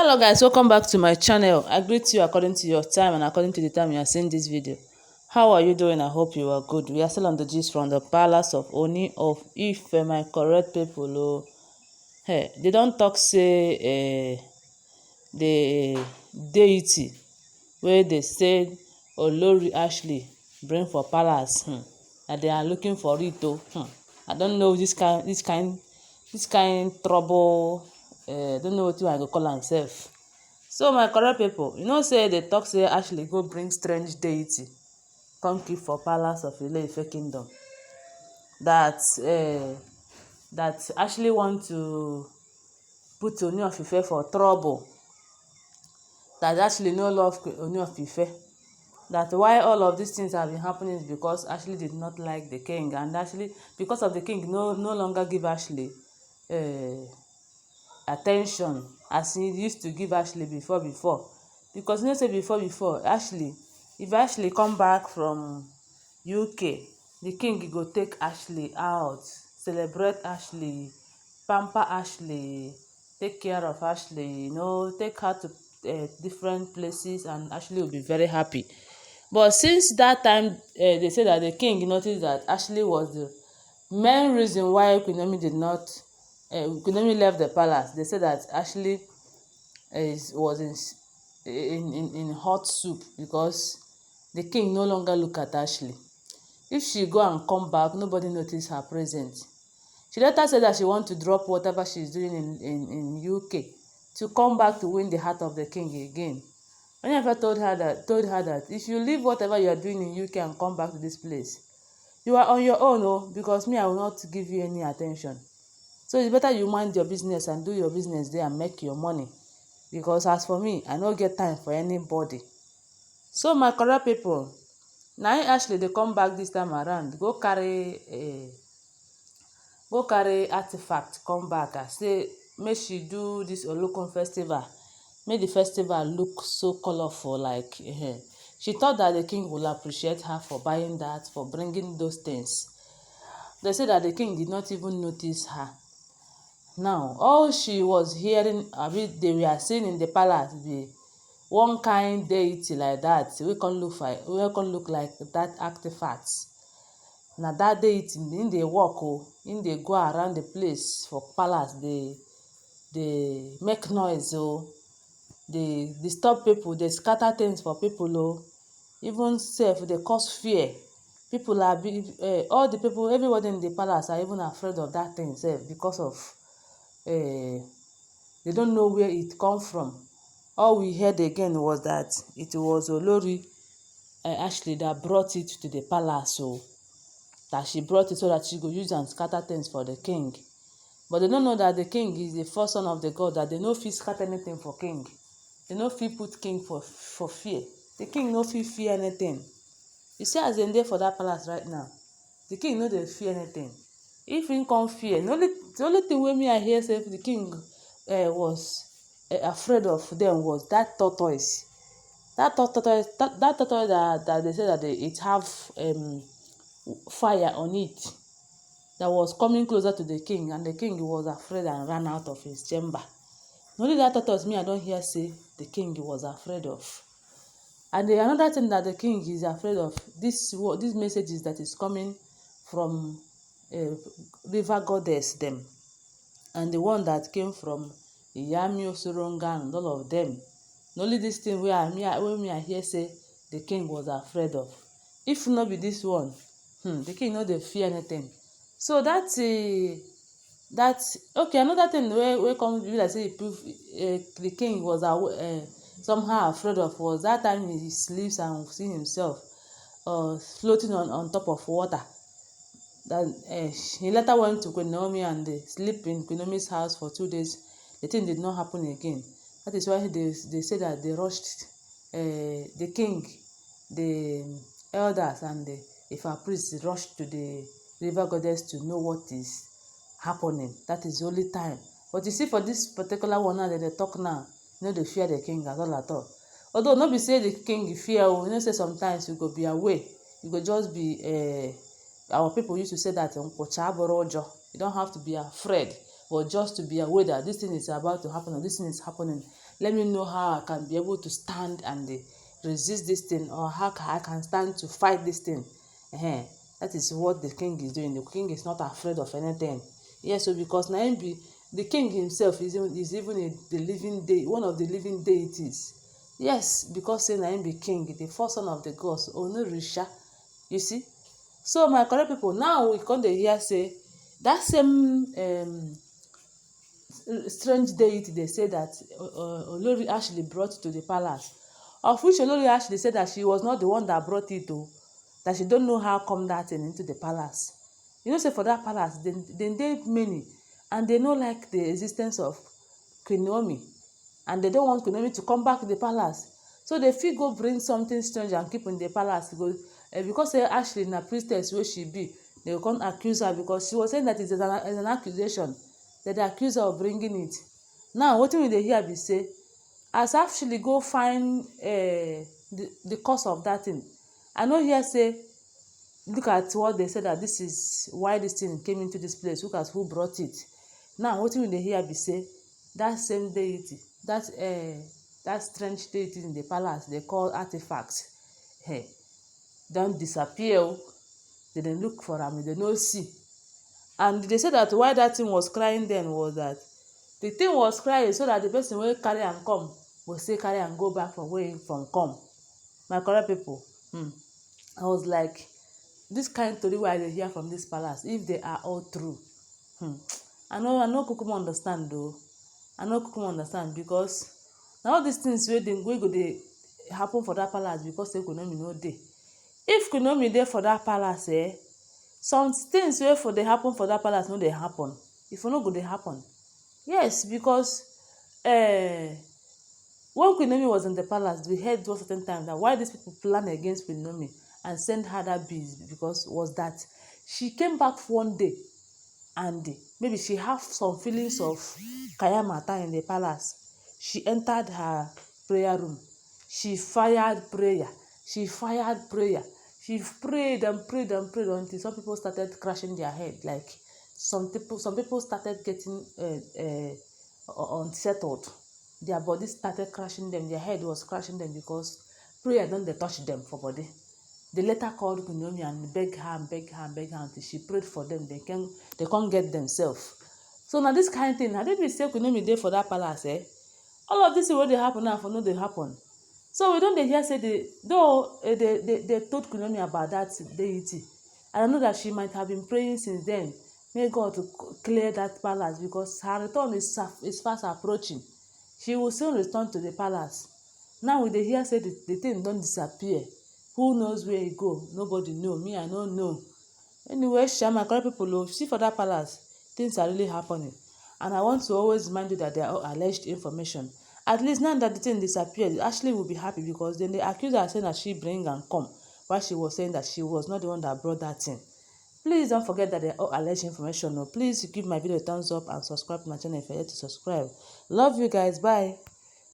Hello guys, welcome back to my channel. I greet you according to your time and according to the time you are seeing this video. How are you doing? I hope you are good. We are still on the gist from the palace of Oni of Ife, my correct people. Oh, hey, they don't talk say the deity where they said Olori Ashley bring for palace that they are looking for it. I don't know this kind trouble. Don't know what I go call am sef. So my correct people, you know say they talk say Ashley go bring strange deity come keep for palace of Ile-Ife kingdom. That Ashley want to put Ooni of Ife for trouble. That Ashley no love Ooni of Ife. That why all of these things have been happening is because Ashley did not like the king, and Ashley, because of the king, no longer give Ashley attention as he used to give Ashley before. Because you know say before Ashley, if Ashley come back from UK, the king go take Ashley out, celebrate Ashley, pamper Ashley, take care of Ashley, take her to different places, and Ashley will be very happy. But since that time, they say that the king noticed that Ashley was the main reason why Queen Naomi did not Queen Naomi left the palace. They said that Ashley was in hot soup because the king no longer look at Ashley. If she go and come back, nobody notice her presence. She later said that she want to drop whatever she's doing in UK to come back to win the heart of the king again. Onyefe told her that if you leave whatever you are doing in UK and come back to this place, you are on your own, because me, I will not give you any attention. So it's better you mind your business and do your business there and make your money, because as for me, I no get time for anybody. So my correct people, na Ashley dey come back this time around go carry artifact come back and say make she do this Olokun festival, make the festival look so colorful. Like she thought that the king will appreciate her for buying that, for bringing those things. They say that the king did not even notice her. Now all she was hearing, they were seeing in the palace, be one kind deity like that wey come look like that artifact. Na that deity im dey walk im dey go around the place for palace, dey make noise dey disturb people, dey scatter things for people even sef dey cause fear. People are all the people, everybody in the palace are even afraid of that thing sef, because of they don't know where it come from. All we heard again was that it was Olori Ashley that brought it to the palace, that she brought it so that she go use and scatter things for the king. But they don't know that the king is the first son of the god, that they no fit scatter anything for king. They no fit put king for fear. The king no fit fear anything. You see as dem dey for that palace right now, the king no dey fear anything. If him come fear, the only thing wey me I hear say the king was afraid of them was that tortoise. That tortoise that they say that it have fire on it, that was coming closer to the king, and the king was afraid and ran out of his chamber. Only that tortoise me I don hear say the king was afraid of. And another thing that the king is afraid of, these messages that is coming from river goddess them, and the one that came from Iyami Osoronga and all of them. Only this thing wey I hear say the king was afraid of. If not be this one, the king no dey fear anything. So that okay, another thing wey come be like say the king was somehow afraid of was that time he sleeps and see himself floating on top of water. That he later went to Queen Naomi and they sleep in Queen Naomi's house for 2 days. The thing did not happen again. That is why they say that they rushed the king, the elders and the Ifa priests rushed to the river goddess to know what is happening. That is the only time. But you see, for this particular one now that they talk now, they fear the king at all. Although not be say the king fear, say sometimes you go be away, you go just be our people used to say that you don't have to be afraid, but just to be aware that this thing is about to happen or this thing is happening. let me know how I can be able to stand and resist this thing, or how I can stand to fight this thing. That is what the king is doing. The king is not afraid of anything. Yes, so because na him be the king himself is even the living one of the living deities. Yes, because say na him be king, the first son of the gods, Onirisha. You see. So my correct people, now we come dey hear say that same strange deity dey say that Olori Ashley brought to the palace, of which Olori Ashley said that she was not the one that brought it o, that she don't know how come that thing into the palace. You know say for that palace dem dey many, and they no like the existence of Queen Naomi, and they don't want Queen Naomi to come back to the palace, so they fit go bring something strange and keep in the palace. Because say Ashley na priestess wey she be, they go come accuse her because she was saying that it is an accusation, that they accuse her of bringing it. Now wetin we dey hear be say, as Ashley go find the cause of that thing, I no hear say look at what they said, that this is why this thing came into this place, look at who brought it. Now wetin we dey hear be say that same deity, that strange deity in the palace they call artifacts, don disappear o. They dey look for am, they no see. And they say that why that thing was crying then was that the thing was crying so that the person wey carry am come go still carry am go back from where im from come. My correct people, I was like, this kind tori wey I dey hear from this palace, if they are all true, I no kukuma understand though. I no kukuma understand, because na all these things wey go dey happen for that palace because say Queen Naomi no dey. If Queen Naomi dey for that palace, some things wey for dey happen for that palace no dey happen. If no go dey happen. Yes, because when Queen Naomi was in the palace, we heard one certain time that why these people plan against Queen Naomi and send her that bees, because was that she came back one day and maybe she have some feelings of kayamata in the palace. She entered her prayer room. She fired prayer. She prayed and prayed and prayed until some people started crashing their head. Like some people started getting unsettled. Their body started crashing them. Their head was crashing them because prayer don't dey touch them for body. They later called Queen Naomi and beg her until she prayed for them. They can't get themselves. So now this kind of thing, now they be say Queen Naomi dey for that palace, all of this wey dey happen now for no dey happen. So we don't hear say they told Queen Naomi about that deity. And I know that she might have been praying since then. May God to clear that palace, because her return is fast approaching. She will soon return to the palace. Now we dey hear say the thing don't disappear. Who knows where e go? Nobody know. Me, I don't know. Anyway, my correct people, see for that palace, things are really happening. And I want to always remind you that they are all alleged information. At least now that the thing disappeared, Ashley will be happy, because then they accuse her saying that she bring and come, while she was saying that she was not the one that brought that thing. Please don't forget that they are all alleged information. Please give my video a thumbs up and subscribe to my channel if you're yet to subscribe. Love you guys. Bye.